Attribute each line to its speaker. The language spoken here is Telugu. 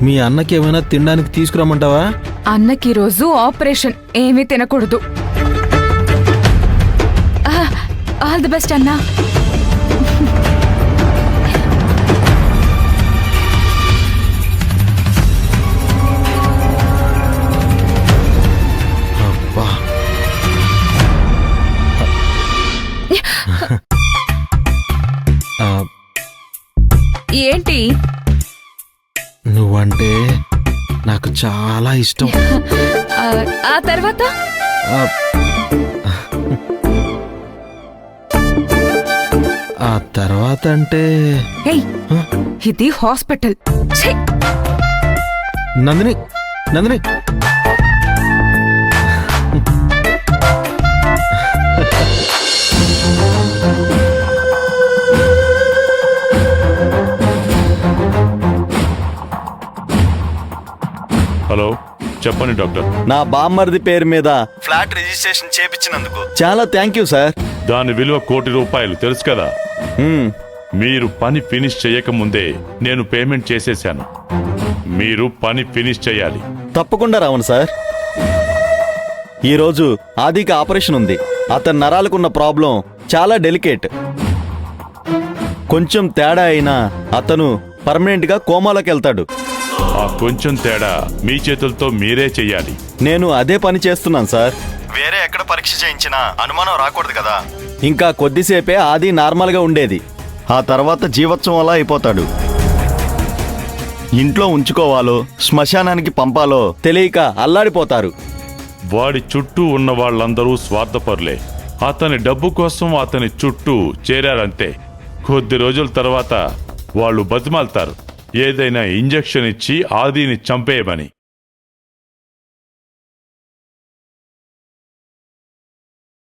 Speaker 1: మీ అన్నకి ఏమైనా తినడానికి తీసుకురమ్మంటావా?
Speaker 2: అన్నకి రోజు ఆపరేషన్, ఏమీ తినకూడదు. ఆల్ ది బెస్ట్ అన్నా. ఏంటి?
Speaker 1: నువ్వంటే నాకు చాలా ఇష్టం.
Speaker 2: ఆ తర్వాత
Speaker 1: ఆ తర్వాత అంటే
Speaker 2: ఇది హాస్పిటల్.
Speaker 1: నందిని, నందిని,
Speaker 3: హలో, చెప్పండి డాక్టర్.
Speaker 4: నా బామ్మర్ది పేరు మీద ఫ్లాట్ రిజిస్ట్రేషన్ చేపించినందుకు చాలా థ్యాంక్ యూ సార్.
Speaker 3: దాని విలువ ₹1 కోటి తెలుసు కదా. మీరు పని ఫినిష్ చేయకముందే నేను పేమెంట్ చేసేశాను. మీరు పని ఫినిష్ చేయాలి.
Speaker 4: తప్పకుండా రావను సార్. ఈరోజు ఆదికి ఆపరేషన్ ఉంది. అతని నరాలకున్న ప్రాబ్లం చాలా డెలికేట్. కొంచెం తేడా అయినా అతను పర్మనెంట్ గా కోమాలోకి వెళ్తాడు.
Speaker 3: ఆ కొంచెం తేడా మీ చేతులతో మీరే చెయ్యాలి.
Speaker 4: నేను అదే పని చేస్తున్నాను సార్. వేరే ఎక్కడ పరీక్ష చేయించినా అనుమానం రాకూడదు కదా. ఇంకా కొద్దిసేపే ఆది నార్మల్ గా ఉండేది. ఆ తర్వాత జీవోత్సవంలా అయిపోతాడు. ఇంట్లో ఉంచుకోవాలో శ్మశానానికి పంపాలో తెలియక అల్లాడిపోతారు.
Speaker 3: వాడి చుట్టూ ఉన్న వాళ్ళందరూ స్వార్థపరులే. అతని డబ్బు కోసం అతని చుట్టూ చేరారంతే. కొద్ది రోజుల తర్వాత వాళ్ళు బతిమాలుతారు, ఏదైనా ఇంజెక్షన్ ఇచ్చి ఆదిని చంపేయమని.